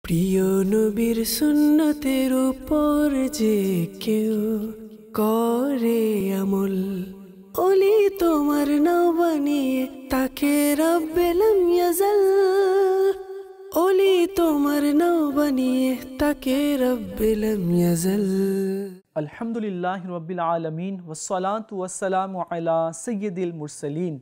প্রিয় নবীর সুন্নতের উপর যে কেউ করে আমল, ওলি তোমার নাও বানিয়ে তাকে রব্বে লাম ইয়াজাল। ওলি তোমার নাও বানিয়ে তাকে রব্বে লাম ইয়াজাল। আলহামদুলিল্লাহি রাব্বিল আলামিন ওয়াসসালাতু ওয়াসসালামু আলা সাইয়্যিদিল মুরসালিন।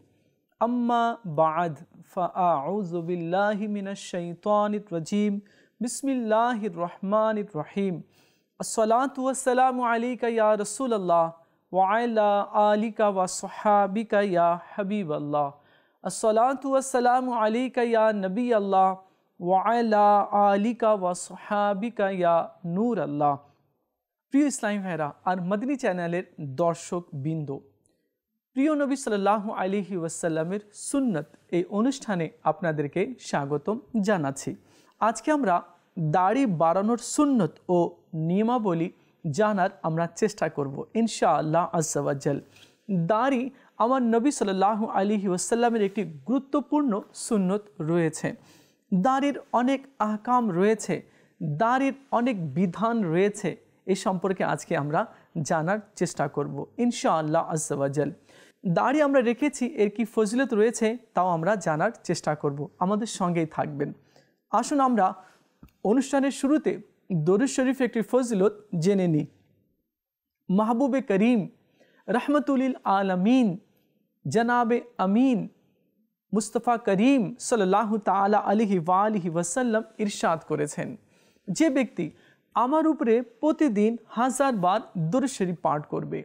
আম্মা বা'দ, ফাআউযু বিল্লাহি মিনাশ শাইতানির রাজীম। বিসমিল্লাহির রহমানির রহিম। আসসালাতু ওয়াসসালামু আলাইকা ইয়া রাসূলুল্লাহ ওয়া আলা আলিকা ওয়া সাহাবিকা ইয়া হাবিবাল্লাহ। আসসালাতু ওয়াসসালামু আলাইকা ইয়া নবিয়াল্লাহ ওয়া আলা আলিকা ওয়া সাহাবিকা ইয়া নূরাল্লাহ। প্রিয় ইসলামী ভাইরা আর মদিনী চ্যানেলের দর্শক বৃন্দ, প্রিয় নবী সাল্লাল্লাহু আলাইহি ওয়াসাল্লামের সুন্নত এই অনুষ্ঠানে আপনাদেরকে স্বাগতম জানাচ্ছি। আজকে আমরা দাড়ি বাড়ানোর সুন্নত ও নিয়মাবলী জানার আমরা চেষ্টা করব ইনশাআল্লাহ আজ্জা ওয়া জাল। দাড়ি আমার নবী সাল্লাল্লাহু আলাইহি ওয়াসাল্লামের একটি গুরুত্বপূর্ণ সুন্নত রয়েছে। দাড়ির অনেক আহকাম রয়েছে, দাড়ির অনেক বিধান রয়েছে, এই সম্পর্কে আজকে আমরা জানার চেষ্টা করব ইনশাআল্লাহ আজ্জা ওয়া জাল। দাড়ি আমরা রেখেছি, এর কি ফজিলত রয়েছে তাও আমরা জানার চেষ্টা করব, আমাদের সঙ্গেই থাকবেন। আসুন আমরা অনুষ্ঠানের শুরুতে দরুদ শরীফ একটি ফজিলত জেনে নিই। মাহবুবে করিম রহমতুল আলামিন জনাবে আমিন মুস্তফা করিম সাল্লাল্লাহু তাআলা আলাইহি ওয়া আলিহি ওয়াসাল্লাম ইরশাদ করেছেন, যে ব্যক্তি আমার উপরে প্রতিদিন 1000 বার দরুদ শরীফ পাঠ করবে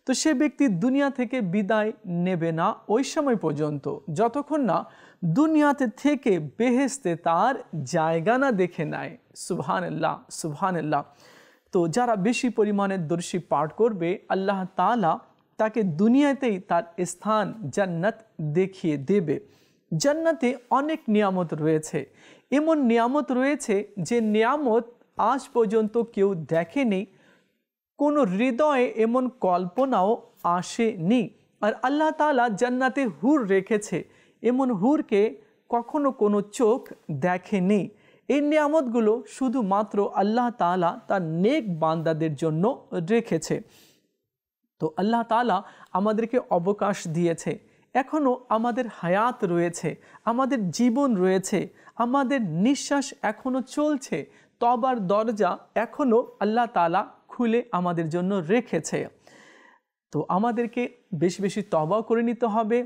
তো সে ব্যক্তি দুনিয়া থেকে বিদায় নেবে না ওই সময় পর্যন্ত যতক্ষণ না দুনিয়াতে থেকে বেহেশতে তার জায়গা না দেখে নেয়। সুবহানাল্লাহ সুবহানাল্লাহ। তো যারা বেশি পরিমাণে দরুদ শরীফ পাঠ করবে আল্লাহ তাআলা তাকে দুনিয়াতেই তার স্থান জান্নাত দেখিয়ে দেবে। জান্নাতে অনেক নিয়ামত রয়েছে, এমন নিয়ামত রয়েছে যে নিয়ামত আজ পর্যন্ত কেউ দেখেনি, কোনো হৃদয়ে এমন কল্পনাও আসেনি। আর আল্লাহ তাআলা জান্নাতে হুর রেখেছে, এমন হুরকে কখনো কোনো চোখ দেখেনি। এই নিয়ামতগুলো শুধুমাত্র আল্লাহ তাআলা তার নেক বান্দাদের জন্য রেখেছে। তো আল্লাহ তাআলা আমাদেরকে অবকাশ দিয়েছে, এখনও আমাদের হায়াত রয়েছে, আমাদের জীবন রয়েছে, আমাদের নিঃশ্বাস এখনও চলছে, তওবার দরজা এখনও আল্লাহ তাআলা খুলে আমাদের জন্য রেখেছে। তো আমাদেরকে বেশি বেশি তওবা করে নিতে হবে।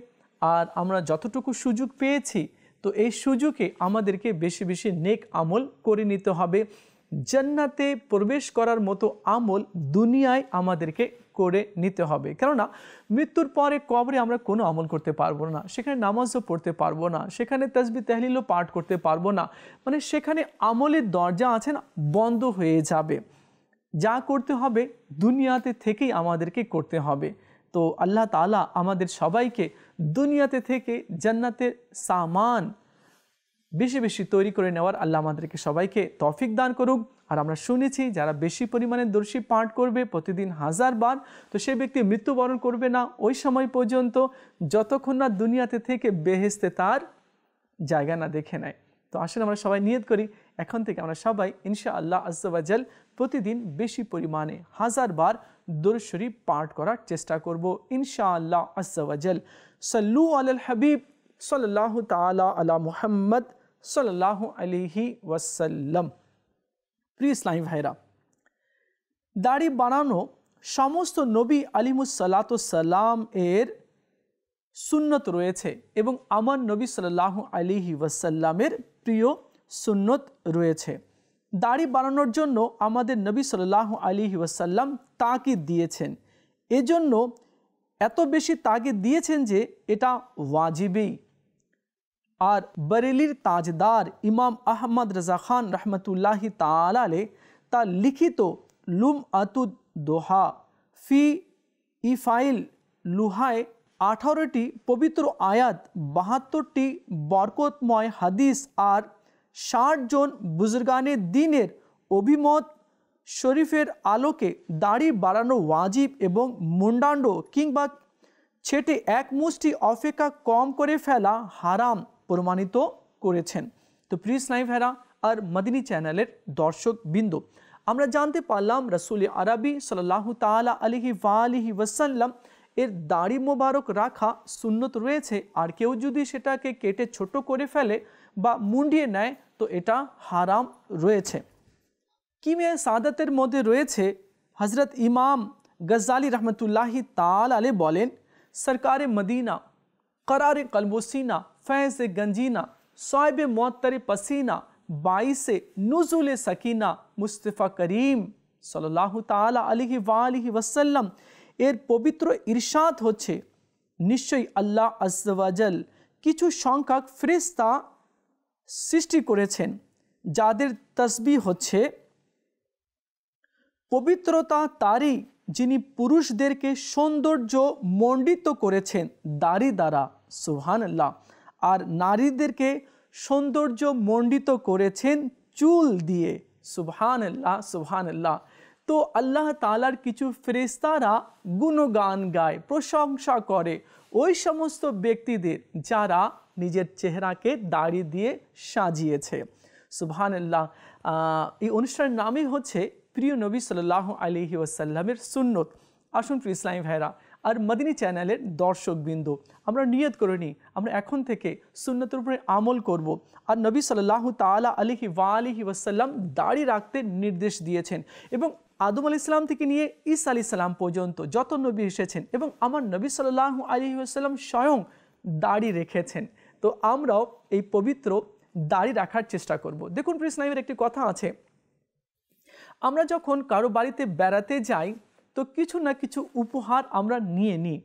আর আমরা যতটুকু সুযোগ পেয়েছি তো এই সুযোগে আমাদেরকে বেশি বেশি নেক আমল করে নিতে হবে। জান্নাতে প্রবেশ করার মতো আমল দুনিয়ায় আমাদেরকে করে নিতে হবে, কেননা মৃত্যুর পরে কবরে আমরা কোনো আমল করতে পারবো না, সেখানে নামাজও পড়তে পারবো না, সেখানে তাসবিহ তাহলিলও পাঠ করতে পারবো না, মানে সেখানে আমলের দরজা আছে না, বন্ধ হয়ে যাবে। যা করতে হবে দুনিয়াতে থেকেই আমাদেরকে করতে হবে। তো আল্লাহ তাআলা আমাদের সবাইকে দুনিয়াতে থেকে জান্নাতের সামান বেশি বেশি তৈরি করে নেওয়ার আল্লাহ আমাদেরকে সবাইকে তৌফিক দান করুক। আর আমরা শুনেছি যারা বেশি পরিমাণে দরুদ শরীফ পাঠ করবে প্রতিদিন 1000 বার তো সেই ব্যক্তি মৃত্যুবরণ করবে না ওই সময় পর্যন্ত যতক্ষণ না দুনিয়াতে থেকে বেহেশতে তার জায়গা না দেখে নেয়। তো আসলে আমরা সবাই নিয়ত করি এখন থেকে আমরা সবাই ইনশাআল্লাহ আজ্জা ওয়া জাল প্রতিদিন বেশি পরিমাণে 1000 বার দরুদ শরীফ পাঠ করার চেষ্টা করব ইনশাআল্লাহ আজ্জা ওয়া জাল। সাল্লু আলাল হাবিব সাল্লাল্লাহু তাআলা আলা মুহাম্মদ সাল্লাল্লাহু আলাইহি ওয়াসাল্লাম। প্রিয় ইসলামী ভাইরা, দাড়ি বাড়ানো সমস্ত নবী আলাইহিমুসসালাম এর সুন্নত রয়েছে এবং আমার নবী সাল্লাল্লাহু আলাইহি ওয়াসাল্লামের প্রিয় সুন্নত রয়েছে। দাড়ি বাড়ানোর জন্য আমাদের নবী সাল্লাল্লাহু আলাইহি ওয়াসাল্লাম তাকিদ দিয়েছেন, এজন্য এত বেশি তাকিদ দিয়েছেন যে এটা ওয়াজিবই। আর বরেলির তাজদার ইমাম আহমদ রাজা খান রহমতুল্লাহি তাআলা আলাইহি তার লিখিত লুমআতুদ দোহা ফি ইফাইল লুহায় 18টি পবিত্র আয়াত, 72টি বরকতময় হাদিস আর 60 জন বুজুর্গানে দ্বীনের অভিমত শরীফের আলোকে দাড়ি বাড়ানো ওয়াজিব এবং মুন্ডান্ড কিংবা ছেটে এক মুষ্টি অপেক্ষা কম করে ফেলা হারাম প্রমাণিত করেছেন। তো প্রিয় ইসলামী ভাইরা, আর মদিনী চ্যানেলের দর্শক বিন্দু, আমরা জানতে পারলাম রাসূল আরবি সাল্লাল্লাহু তাআলা আলাইহি ওয়াসাল্লাম এর দাড়ি মোবারক রাখা সুন্নত রয়েছে, আর কেউ যদি সেটাকে কেটে ছোট করে ফেলে বা মুন্ডিয়ে নেয় তো এটা হারাম রয়েছে। কিমিয়া সাদাতের মধ্যে রয়েছে হজরত ইমাম গজ্জালি রহমতুল্লাহি তাআলা আলাইহি বলেন, সরকারে মদিনা, करार कल्बोसीना, फैज़ गंजीना, साहिब मुअत्तर पसीना, बाइस नुज़ुल सकीना मुस्तफ़ा करीम सल्लल्लाहु ताला अलैहि वसल्लम এর পবিত্র ইরশাদ হচ্ছে, নিশ্চয়ই আল্লাহ আজ্জা ওয়া জাল কিছু সংখ্যক ফেরেশতা সৃষ্টি করেছেন যাদের তাসবিহ হচ্ছে, পবিত্রতা তারই যিনি পুরুষদেরকে সৌন্দর্য মণ্ডিত করেছেন দাড়ি দ্বারা, সুবহানাল্লাহ, আর নারীদেরকে সৌন্দর্য মণ্ডিত করেছেন চুল দিয়ে, সুবহানাল্লাহ সুবহানাল্লাহ। তো আল্লাহ তাআলার কিছু ফেরেশতারা গুণগান গায়, প্রশংসা করে ওই সমস্ত ব্যক্তিদের যারা নিজের চেহারাকে দাড়ি দিয়ে সাজিয়েছে, সুবহানাল্লাহ। এই অনুষ্ঠানের নামই হচ্ছে প্রিয় নবী সাল্লাল্লাহু আলাইহি ওয়াসাল্লামের সুন্নত। আসুন প্রিয় ইসলামী ভাইরা আর মদিনী চ্যানেলের দর্শকবৃন্দ, আমরা নিয়ত করে নিই আমরা এখন থেকে সুন্নতের উপরে আমল করব। আর নবী সাল্লাল্লাহু তাআলা আলাইহি ওয়াসাল্লাম দাড়ি রাখতে নির্দেশ দিয়েছেন, এবং আদম আলাইহিস সালাম থেকে নিয়ে ঈসা আলাইহিস সালাম পর্যন্ত যত নবী এসেছেন, এবং আমার নবী সাল্লাল্লাহু আলাইহি ওয়াসাল্লাম স্বয়ং দাড়ি রেখেছেন। তো আমরাও এই পবিত্র দাড়ি রাখার চেষ্টা করব। দেখুন প্রিয় ইসলামের একটি কথা আছে, আমরা যখন কারো বাড়িতে বেড়াতে যাই তো কিছু না কিছু উপহার আমরা নিয়ে নিই,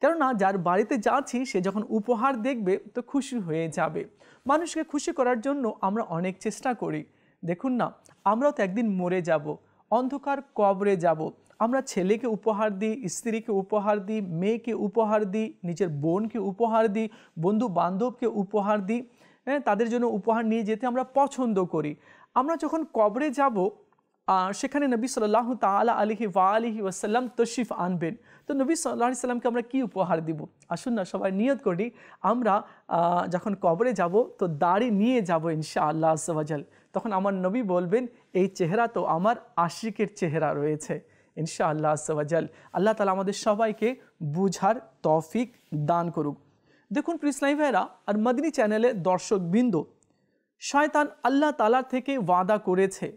কেননা যার বাড়িতে যাচ্ছি সে যখন উপহার দেখবে তো খুশি হয়ে যাবে। মানুষকে খুশি করার জন্য আমরা অনেক চেষ্টা করি। দেখুন না, আমরাও তো একদিন মরে যাব, অন্ধকার কবরে যাব। আমরা ছেলেকে উপহার দিই, স্ত্রীকে উপহার দিই, মেয়েকে উপহার দিই, নিজের বোনকে উপহার দিই, বন্ধু বান্ধবকে উপহার দিই, তাদের জন্য উপহার নিয়ে যেতে আমরা পছন্দ করি। আমরা যখন কবরে যাব সেখানে নবী সাল্লাল্লাহু তাআলা আলাইহি ওয়াসাল্লাম তশরিফ আনবেন, তো নবী সাল্লাল্লাহু আলাইহি সাল্লামকে আমরা কি উপহার দিব? আসুন না সবাই নিয়ত করি আমরা যখন কবরে যাব তো দাড়ি নিয়ে যাব ইনশাআল্লাহ আজ্জা ওয়া জাল। তখন আমার নবী বলবেন, এই চেহারা তো আমার আশিকের চেহারা রয়েছে ইনশাআল্লাহ আজ্জা ওয়া জাল। আল্লাহ তাআলা আমাদের সবাইকে বুঝার তৌফিক দান করুক। দেখুন প্রিয় ইসলামী ভাইরা আর মদিনী চ্যানেলের দর্শকবৃন্দ, শয়তান আল্লাহ তাআলা থেকে ওয়াদা করেছে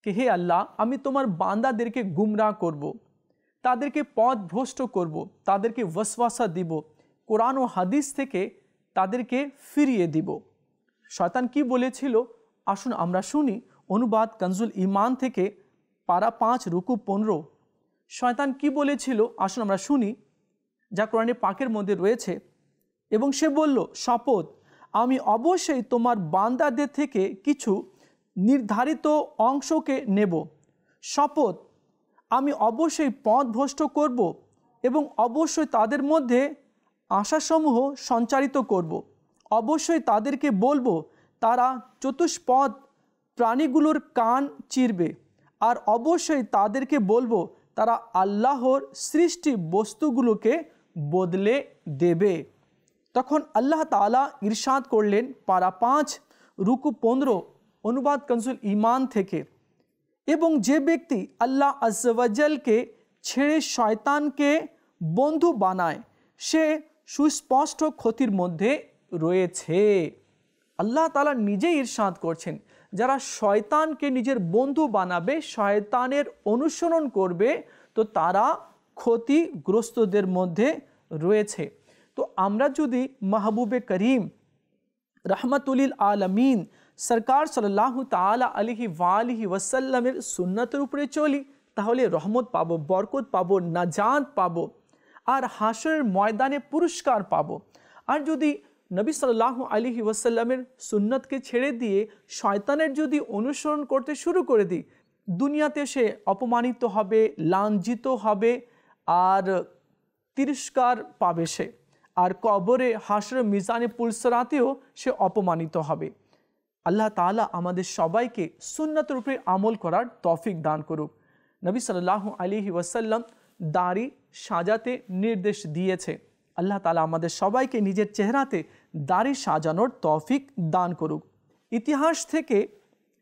कि हे अल्लाह আমি তোমার বান্দাদেরকে গুমরাহ করব, তাদেরকে পথ ভ্রষ্ট করব, তাদেরকে ওয়াসওয়াসা দিব, কোরআন ও হাদিস থেকে তাদেরকে ফিরিয়ে দিব। শয়তান কি বলেছিল আসুন আমরা শুনি। অনুবাদ কনজুল ঈমান থেকে পারা 5 রুকু 15। শয়তান কি বলেছিল আসুন আমরা শুনি, যা কোরআনে পাকের মধ্যে রয়েছে। এবং সে বলল, শপথ আমি অবশ্যই তোমার বান্দাদের থেকে কিছু নির্ধারিত অংশকে নেব, শপথ আমি অবশ্যই পথ ভ্রষ্ট করব এবং অবশ্যই তাদের মধ্যে আশাসমূহ সঞ্চারিত করব। অবশ্যই তাদেরকে বলবো তারা চতুষ্পদ প্রাণীগুলোর কান চিরবে, আর অবশ্যই তাদেরকে বলবো তারা আল্লাহর সৃষ্টি বস্তুগুলোকে বদলে দেবে। তখন আল্লাহ তাআলা ইরশাদ করলেন পারা 5 রুকু 15, অনুবাদ কনজুল ঈমান থেকে, এবং যে ব্যক্তি আল্লাহ আজ্জা ওয়া জালকে ছেড়ে শয়তানকে বন্ধু বানায় সে সুস্পষ্ট ক্ষতির মধ্যে রয়েছে। আল্লাহ তাআলা নিজেই ইরশাদ করছেন, যারা শয়তানকে নিজের বন্ধু বানাবে, শয়তানের অনুসরণ করবে, তো তারা ক্ষতিগ্রস্তদের মধ্যে রয়েছে। তো আমরা যদি মাহবুবে করিম রহমাতুল আলামিন সরকার সাল্লাল্লাহু তাআলা আলাইহি ওয়াসাল্লামের সুন্নতের উপরে চলি, তাহলে রহমত পাবো, বরকত পাবো, নাজাত পাবো, আর হাসরের ময়দানে পুরস্কার পাবো। আর যদি নবী সাল্লাল্লাহু আলাইহি ওয়াসাল্লামের সুন্নতকে ছেড়ে দিয়ে শয়তানের যদি অনুসরণ করতে শুরু করে দিই, দুনিয়াতে সে অপমানিত হবে, লাঞ্ছিত হবে, আর তিরস্কার পাবে সে, আর কবরে হাসরের মিজানে পুলসরাতেও সে অপমানিত হবে। আল্লাহ তাআলা আমাদের সবাইকে সুন্নতের উপরে আমল করার তৌফিক দান করুক। নবী সাল্লাল্লাহু আলাইহি ওয়াসাল্লাম দাড়ি সাজাতে নির্দেশ দিয়েছে। আল্লাহ তাআলা আমাদের সবাইকে নিজের চেহারাতে দাড়ি সাজানোর তৌফিক দান করুক। ইতিহাস থেকে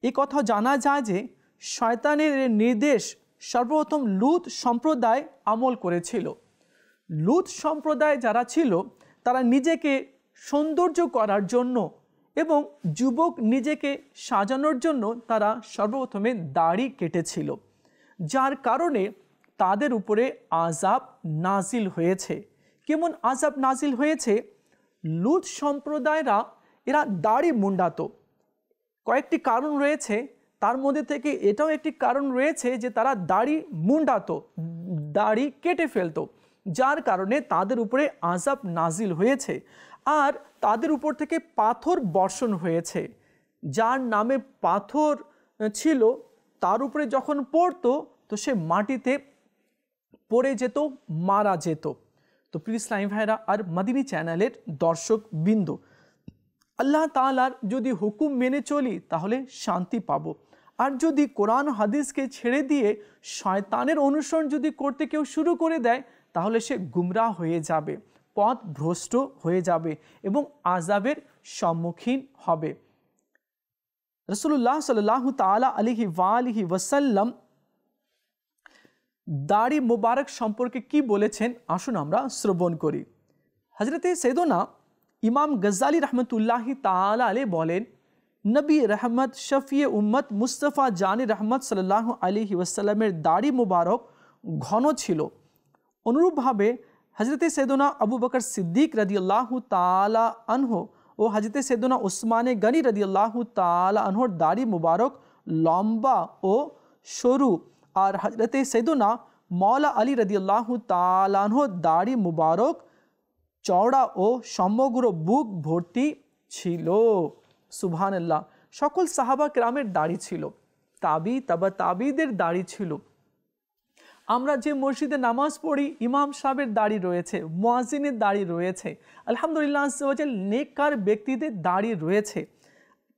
এই কথা জানা যায় যে শয়তানের নির্দেশ সর্বপ্রথম লূত সম্প্রদায় আমল করেছিল। লূত সম্প্রদায় যারা ছিল তারা নিজেকে সৌন্দর্য করার জন্য এবং যুবক নিজেকে সাজানোর জন্য তারা সর্বপ্রথমে দাড়ি কেটেছিল, যার কারণে তাদের উপরে আযাব নাজিল হয়েছে। কেমন আযাব নাজিল হয়েছে? লূত সম্প্রদায়রা এরা দাড়ি মুন্ডাতো। কয়েকটি কারণ রয়েছে, তার মধ্যে থেকে এটাও একটি কারণ রয়েছে যে তারা দাড়ি মুন্ডাতো, দাড়ি কেটে ফেলতো, যার কারণে তাদের উপরে আযাব নাজিল হয়েছে। আর তাদের উপর থেকে পাথর বর্ষণ হয়েছে। যার নামে পাথর ছিল তার উপরে যখন পড়তো তো সে মাটিতে পড়ে যেত, মারা যেত। তো প্রিয় ইসলামী ভাইরা আর মদিনী চ্যানেলের দর্শক বিন্দু, আল্লাহ তাআলার যদি হুকুম মেনে চলি তাহলে শান্তি পাবো। আর যদি কোরআন হাদিসকে ছেড়ে দিয়ে শয়তানের অনুসরণ যদি করতে কেউ শুরু করে দেয় তাহলে সে গুমরাহ হয়ে যাবে, পথ ভ্রষ্ট হয়ে যাবে এবং আযাবের সম্মুখীন হবে। রাসূলুল্লাহ সাল্লাল্লাহু তাআলা আলাইহি ওয়া আলিহি ওয়াসাল্লাম দাড়ি মোবারক সম্পর্কে কি বলেছেন আসুন আমরা শ্রবণ করি। হযরতে সৈয়দনা ইমাম গজ্জালি রহমতুল্লাহি তাআলা আলাইহি বলেন, নবী রহমত শফিয়ে উম্মত মুস্তাফা জানে রহমত সাল্লাল্লাহু আলাইহি ওয়াসাল্লামের দাড়ি মোবারক ঘন ছিল। অনুরূপভাবে হযরতে সৈয়দনা আবু বকর সিদ্দিক রাদিয়াল্লাহু তাআলা আনহু ও হযরতে সৈয়দনা উসমানে গনি রাদিয়াল্লাহু তাআলা আনহুর দাড়ি মোবারক লম্বা ও সরু, আর হযরতে সৈয়দনা মওলা আলী রাদিয়াল্লাহু তাআলা আনহুর দাড়ি মোবারক চওড়া ও সমগ্র বুক ভর্তি ছিল। সুবহানাল্লাহ। সকল সাহাবা কেরামের দাড়ি ছিল, তাবা তাবিদের দাড়ি ছিল। আমরা যে মসজিদে নামাজ পড়ি ইমাম সাহেবের দাড়ি রয়েছে, মুয়াজ্জিনের দাড়ি রয়েছে, আলহামদুলিল্লাহ আযজাওয়াজাল নেককার ব্যক্তিদের দাড়ি রয়েছে।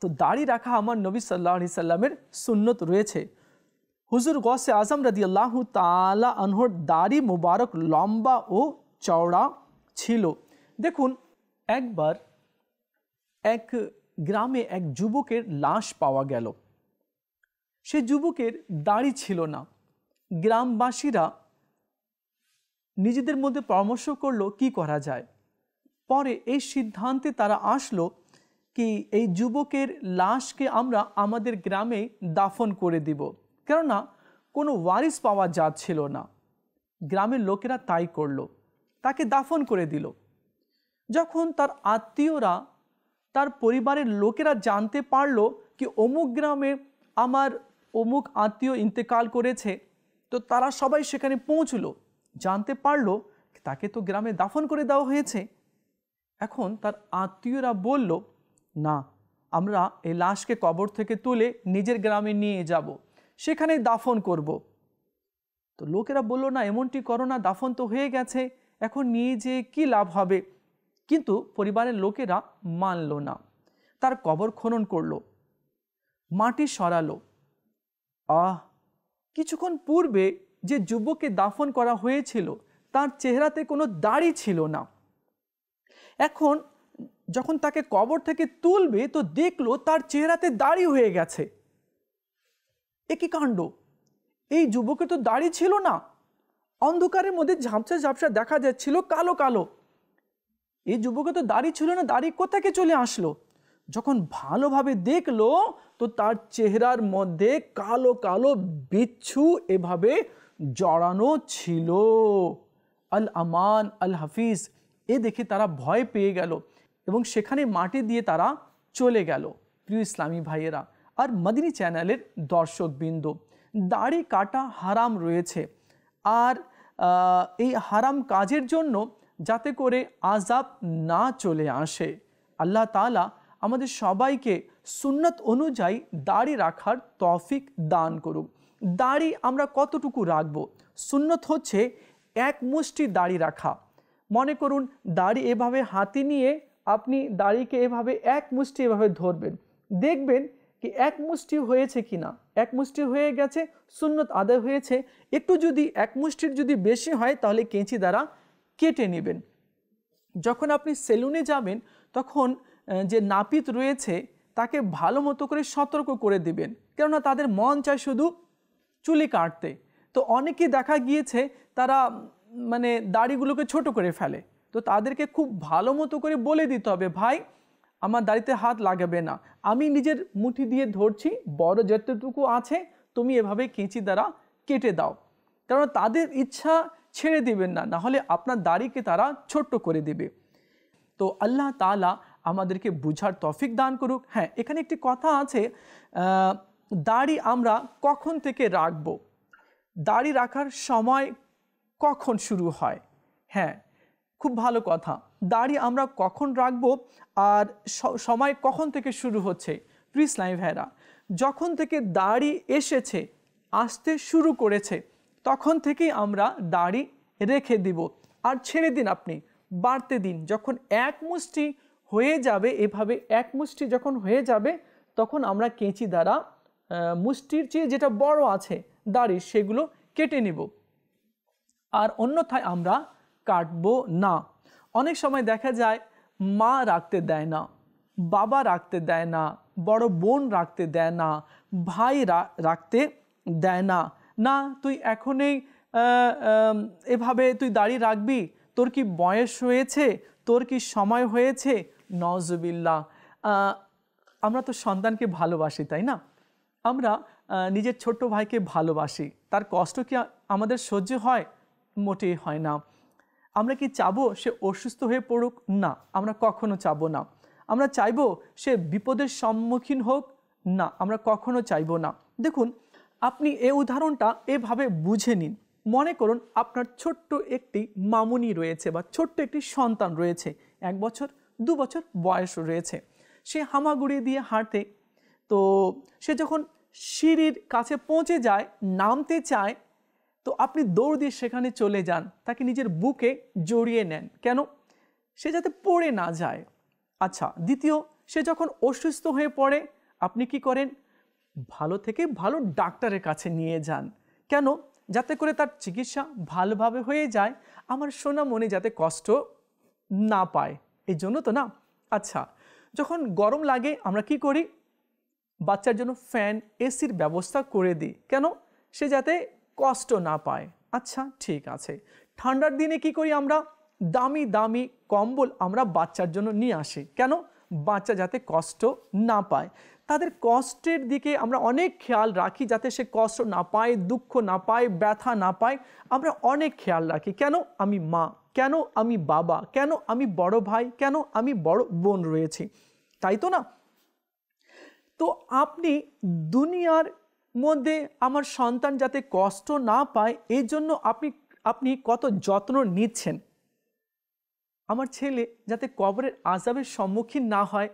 তো দাড়ি রাখা আমার নবী সাল্লাল্লাহু আলাইহি সাল্লামের সুন্নত রয়েছে। হুজুর গৌসে আজম রাদিয়াল্লাহু তাআলা আনহুর দাড়ি মুবারক লম্বা ও চওড়া ছিল। দেখুন, একবার এক গ্রামে এক যুবকের লাশ পাওয়া গেল। সে যুবকের দাড়ি ছিল না। গ্রামবাসীরা নিজেদের মধ্যে পরামর্শ করলো কি করা যায়। পরে এই সিদ্ধান্তে তারা আসলো কি এই যুবকের লাশকে আমরা আমাদের গ্রামে দাফন করে দিব, কেননা কোনো ওয়ারিস পাওয়া যাচ্ছিল না। গ্রামের লোকেরা তাই করলো, তাকে দাফন করে দিল। যখন তার আত্মীয়রা, তার পরিবারের লোকেরা জানতে পারলো কি অমুক গ্রামে আমার অমুক আত্মীয় ইন্তেকাল করেছে, তো তারা সবাই সেখানে পৌঁছলো। জানতে পারলো তাকে তো গ্রামে দাফন করে দেওয়া হয়েছে। এখন তার আত্মীয়রা বলল, না, আমরা এই লাশকে কবর থেকে তুলে নিজের গ্রামে নিয়ে যাব, সেখানে দাফন করব। তো লোকেরা বলল, না, এমনটি করো না, দাফন তো হয়ে গেছে, এখন নিয়ে যেয়ে কি লাভ হবে। কিন্তু পরিবারের লোকেরা মানল না। তার কবর খনন করলো, মাটি সরালো। কিছুক্ষণ পূর্বে যে যুবককে দাফন করা হয়েছিল তার চেহারাতে কোনো দাড়ি ছিল না। এখন যখন তাকে কবর থেকে তুলবে তো দেখলো তার চেহারাতে দাড়ি হয়ে গেছে। এ কি কাণ্ড! এই যুবকের তো দাড়ি ছিল না, অন্ধকারের মধ্যে ঝাপসা ঝাপসা দেখা যাচ্ছিল, কালো কালো। এই যুবকের তো দাড়ি ছিল না, দাড়ি কোথাকে চলে আসলো? যখন ভালোভাবে দেখলো তো তার চেহারার মধ্যে কালো কালো বিচ্ছু এভাবে জড়ানো ছিল। আল আমান আল হাফিজ, এ দেখে তারা ভয় পেয়ে গেল এবং সেখানে মাটি দিয়ে তারা চলে গেল। প্রিয় ইসলামী ভাইয়েরা আর মদিনী চ্যানেলের দর্শকবৃন্দ, দাড়ি কাটা হারাম রয়েছে। আর এই হারাম কাজের জন্য যাতে করে আযাব না চলে আসে, আল্লাহ তাআলা আমাদের সবাইকে সুন্নত অনুযায়ী দাড়ি রাখার তৌফিক দান করুক। দাড়ি আমরা কতটুকু রাখবো? সুন্নত হচ্ছে এক মুষ্টি দাড়ি রাখা। মনে করুন দাড়ি এভাবে হাতে নিয়ে আপনি দাড়িকে এভাবে এক মুষ্টি এভাবে ধরবেন, দেখবেন কি এক মুষ্টি হয়েছে কিনা। এক মুষ্টি হয়ে গেছে, সুন্নত আদায় হয়েছে। একটু যদি এক মুষ্টির যদি বেশি হয় তাহলে কেঁচি দ্বারা কেটে নেবেন। যখন আপনি সেলুনে যাবেন তখন যে নাপিত রয়েছে তাকে ভালো মতো করে সতর্ক করে দিবেন, কেননা তাদের মন চায় শুধু চুলি কাটতে। তো অনেকেই দেখা গিয়েছে তারা মানে দাড়িগুলোকে ছোট করে ফেলে। তো তাদেরকে খুব ভালো মতো করে বলে দিতে হবে, ভাই আমার দাড়িতে হাত লাগাবে না, আমি নিজের মুঠি দিয়ে ধরছি, বড় যতটুকু আছে তুমি এভাবে কেঁচি দ্বারা কেটে দাও। কারণ তাদের ইচ্ছা ছেড়ে দিবেন না, না হলে আপনার দাড়িকে তারা ছোট্ট করে দিবে। তো আল্লাহ তাআলা আমাদেরকে বুঝার তৌফিক দান করুক। হ্যাঁ, এখানে একটি কথা আছে, দাড়ি আমরা কখন থেকে রাখবো, দাড়ি রাখার সময় কখন শুরু হয়। হ্যাঁ, খুব ভালো কথা, দাড়ি আমরা কখন রাখবো আর সময় কখন থেকে শুরু হচ্ছে। প্লিজ ইসলামী ভাইরা, যখন থেকে দাড়ি এসেছে, আসতে শুরু করেছে, তখন থেকেই আমরা দাড়ি রেখে দিব। আর ছেড়ে দিন, আপনি বাড়তে দিন। যখন এক মুষ্টি হয়ে যাবে, এভাবে এক মুষ্টি যখন হয়ে যাবে, তখন আমরা কেঁচি দ্বারা মুষ্টির চেয়ে যেটা বড় আছে দাড়ি, সেগুলো কেটে নিব। আর অন্যথায় আমরা কাটবো না। অনেক সময় দেখা যায় মা রাখতে দেয় না, বাবা রাখতে দেয় না, বড় বোন রাখতে দেয় না, ভাই রাখতে দেয় না। না, তুই এখনই এভাবে তুই দাড়ি রাখবি, তোর কি বয়স হয়েছে, তোর কি সময় হয়েছে? নওজুবিল্লাহ। আমরা তো সন্তানকে ভালোবাসি, তাই না? আমরা নিজের ছোট্ট ভাইকে ভালোবাসি, তার কষ্ট কি আমাদের সহ্য হয়? মোটেই হয় না। আমরা কি চাবো সে অসুস্থ হয়ে পড়ুক? না, আমরা কখনো চাবো না। আমরা চাইবো সে বিপদের সম্মুখীন হোক? না, আমরা কখনো চাইবো না। দেখুন, আপনি এই উদাহরণটা এভাবে বুঝে নিন। মনে করুন আপনার ছোট্ট একটি মামুনি রয়েছে বা ছোট্ট একটি সন্তান রয়েছে, 1 বছর 2 বছর বয়স রয়েছে। সে হামাগুড়ি দিয়ে হাঁটে। তো সে যখন সিঁড়ির কাছে পৌঁছে যায়, নামতে চায়, তো আপনি দৌড় দিয়ে সেখানে চলে যান, তাকে নিজের বুকে জড়িয়ে নেন। কেন? সে যাতে পড়ে না যায়। আচ্ছা, দ্বিতীয়, সে যখন অসুস্থ হয়ে পড়ে, আপনি কি করেন? ভালো থেকে ভালো ডাক্তারের কাছে নিয়ে যান। কেন? যাতে করে তার চিকিৎসা ভালোভাবে হয়ে যায়, আমার সোনামণি যাতে কষ্ট না পায়, এই জন্য তো না? আচ্ছা, যখন গরম লাগে আমরা কি করি? বাচ্চার জন্য ফ্যান, এসির ব্যবস্থা করে দিই। কেন? সে যাতে কষ্ট না পায়। আচ্ছা, ঠিক আছে। ঠান্ডার দিনে কি করি আমরা? দামি দামি কম্বল আমরা বাচ্চার জন্য নিয়ে আসি। কেন? বাচ্চা যাতে কষ্ট না পায়। তাদের কষ্টের দিকে আমরা অনেক খেয়াল রাখি, যাতে সে কষ্ট না পায়, দুঃখ না পায়, ব্যথা না পায়। আমরা অনেক খেয়াল রাখি। কেন? আমি মা, কেন আমি বাবা, কেন আমি বড় ভাই, কেন আমি বড় বোন রয়েছি, তাই তো না? তো আপনি দুনিয়ার মধ্যে আমার সন্তান যাতে কষ্ট না পায়, এই জন্য আপনি কত যত্ন নিচ্ছেন। আমার ছেলে যাতে কবরের আযাবের সম্মুখীন না হয়,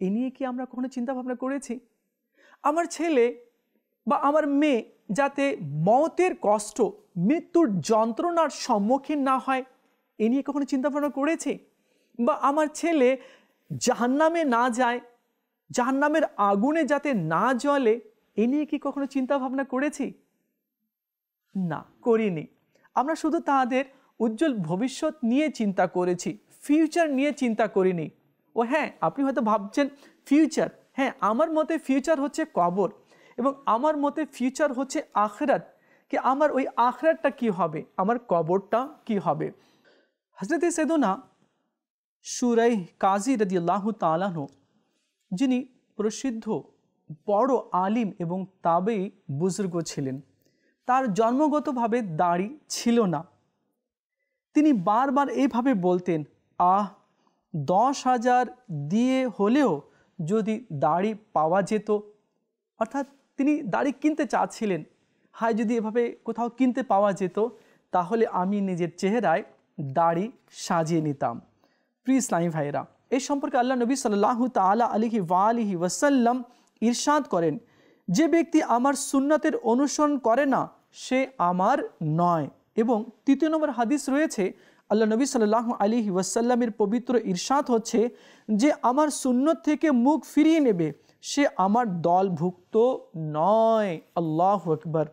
এ নিয়ে কি আমরা কখনো চিন্তা ভাবনা করেছি? আমার ছেলে বা আমার মেয়ে যাতে মওতের কষ্ট, মৃত্যুর যন্ত্রণার সম্মুখীন না হয়, এ নিয়ে কখনো চিন্তা ভাবনা করেছি? বা আমার ছেলে জাহান্নামে না যায়, জাহান্নামের আগুনে যাতে না জ্বলে, এ নিয়ে কি কখনো চিন্তা ভাবনা করেছি? না, করিনি। আমরা শুধু তাদের উজ্জ্বল ভবিষ্যৎ নিয়ে চিন্তা করেছি, ফিউচার নিয়ে চিন্তা করিনি। ও হ্যাঁ, আপনি হয়তো ভাবছেন ফিউচার। হ্যাঁ, আমার মতে ফিউচার হচ্ছে কবর, এবং আমার মতে ফিউচার হচ্ছে আখিরাত। কি আমার ওই আখিরাতটা কি হবে, আমার কবরটা কি হবে? হযরত সাইয়েদনা শুরাইহ কাজী রাদিয়াল্লাহু তাআলা আনহু, যিনি প্রসিদ্ধ বড় আলিম এবং তাবেঈ বুজুর্গ ছিলেন, তার জন্মগতভাবে দাড়ি ছিল না। তিনি বারবার এইভাবে বলতেন, 10,000 দিয়ে হলেও যদি দাড়ি পাওয়া যেত। অর্থাৎ তিনি দাড়ি কিনতে চাচ্ছিলেন। হায়, যদি এভাবে কোথাও কিনতে পাওয়া যেত, তাহলে আমি নিজের চেহারায় দাড়ি সাজিয়ে নিতাম। প্রিয় ইসলামী ভাইরা, এই সম্পর্কে আল্লাহ নবী সাল্লাল্লাহু তাআলা আলাইহি ওয়া আলিহি ওয়াসাল্লাম ইরশাদ করেন, যে ব্যক্তি আমার সুন্নতের অনুসরণ করে না, সে আমার নয়। এবং 3 নম্বর হাদিস রয়েছে, আল্লাহ নবী সাল্লাল্লাহু আলাইহি ওয়াসাল্লামের পবিত্র ইরশাদ হচ্ছে, যে আমার সুন্নত থেকে মুখ ফিরিয়ে নেবে, সে আমার দলভুক্ত নয়। আল্লাহু আকবার,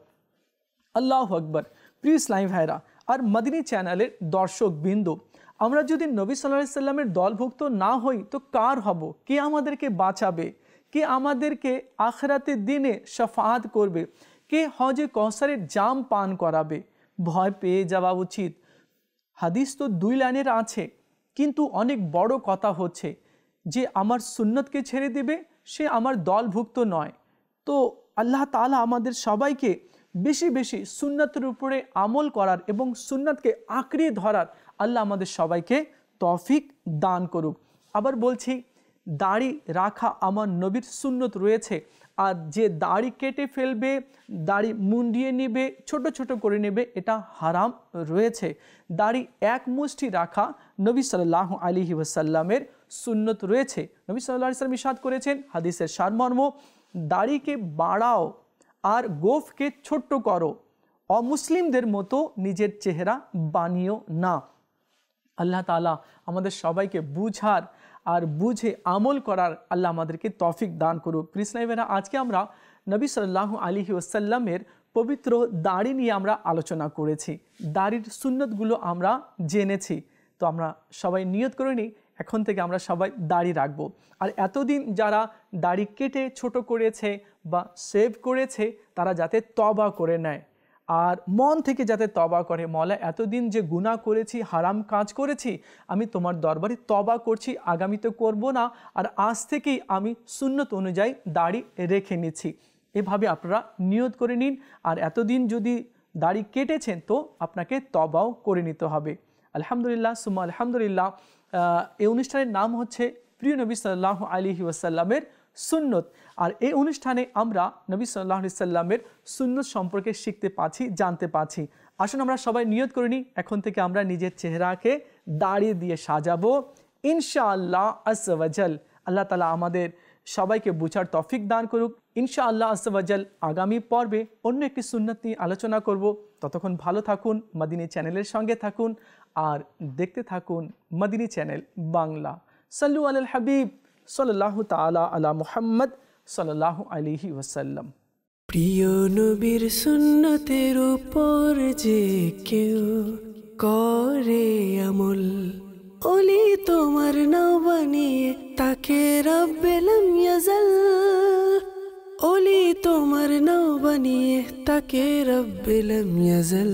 আল্লাহু আকবার। প্রিয় ইসলামী ভাইরা আর মদিনী চ্যানেলের দর্শক বিন্দু, আমরা যদি নবী সাল্লাল্লাহু আলাইহি সাল্লামের দলভুক্ত না হই তো কার হব? কে আমাদেরকে বাঁচাবে? কে আমাদেরকে আখিরাতের দিনে শাফাআত করবে? কে হজে কওসারের জাম পান করাবে? ভয় পেয়ে যাওয়া উচিত। হাদিস তো 2 লাইনের আছে, কিন্তু অনেক বড় কথা হচ্ছে যে আমার সুন্নতকে ছেড়ে দেবে সে আমার দলভুক্ত নয়। তো আল্লাহ তাআলা আমাদের সবাইকে বেশি বেশি সুন্নতের উপরে আমল করার এবং সুন্নতকে আঁকড়ে ধরার আল্লাহ আমাদের সবাইকে তৌফিক দান করুক। আবার বলছি, দাড়ি রাখা আমার নবীর সুন্নত রয়েছে, আর যে দাড়ি কেটে ফেলবে, দাড়ি মুন্ডিয়ে নেবে, ছোট ছোট করে নেবে, এটা হারাম রয়েছে। দাড়ি এক মুষ্টি রাখা নবী সাল্লাল্লাহু আলাইহি ওয়াসাল্লামের সুন্নত রয়েছে। নবী সাল্লাল্লাহু আলাইহি ওয়াসাল্লাম ইরশাদ করেছেন, হাদিসের সারমর্ম, দাড়িকে বাড়াও আর গোফকে ছোট্ট করো, অমুসলিমদের মতো নিজের চেহারা বানিও না। আল্লাহ তাআলা আমাদের সবাইকে বুঝার আর বুঝে আমল করার আল্লাহ আমাদেরকে তৌফিক দান করুক। প্রিয় আজকে আমরা নবী সাল্লাল্লাহু আলাইহি ওয়াসাল্লামের পবিত্র দাড়ি নিয়ে আমরা আলোচনা করেছি, দাড়ির সুন্নতগুলো আমরা জেনেছি। তো আমরা সবাই নিয়ত করে নিই, এখন থেকে আমরা সবাই দাড়ি রাখবো। আর এতদিন যারা দাড়ি কেটে ছোট করেছে বা সেভ করেছে তারা যাতে তওবা করে নেয়, আর মন থেকে যাতে তওবা করে, মওলা এতদিন যে গুনাহ করেছি, হারাম কাজ করেছি, আমি তোমার দরবারে তওবা করছি, আগামীতে করব না, আর আজ থেকেই আমি সুন্নত অনুযায়ী দাড়ি রেখে নিচ্ছি। এভাবে আপনারা নিয়ত করে নিন। আর এতদিন যদি দাড়ি কেটেছেন তো আপনাকে তওবাও করে নিতে হবে। আলহামদুলিল্লাহ সুম্মা আলহামদুলিল্লাহ। এই অনুষ্ঠানের নাম হচ্ছে প্রিয় নবী সাল্লাল্লাহু আলাইহি ওয়াসাল্লামের সুন্নত। আর এই অনুষ্ঠানে আমরা নবী সাল্লাল্লাহু আলাইহি ওয়াসাল্লামের সুন্নত সম্পর্কে শিখতে পাচ্ছি, জানতে পাচ্ছি। আসুন আমরা সবাই নিয়ত করে নিই, এখন থেকে আমরা নিজের চেহারাকে দাড়ি দিয়ে সাজাবো ইনশাআল্লাহ আযজা ওয়া জাল। আল্লাহ তাআলা আমাদের সবাইকে বুঝার তৌফিক দান করুক। ইনশাআল্লাহ আযজা ওয়া জাল আগামী পর্বে অন্য একটি সুন্নত নিয়ে আলোচনা করব। ততক্ষণ ভালো থাকুন, মদিনী চ্যানেলের সঙ্গে থাকুন আর দেখতে থাকুন মদিনী চ্যানেল বাংলা। সাল্লু আলাল হাবিব সাল্লাল্লাহু তাআলা আলা মুহাম্মদ সাল্লাল্লাহু আলাইহি ওয়াসাল্লাম। প্রিয় নবীর সুন্নতের উপর যে কেউ করে আমল, ওলি তোমার নাও বানিয়ে তাকে রব্বে লাম ইয়াজাল, ওলি তোমার নাও বানিয়ে তাকে রব্বে লাম ইয়াজাল।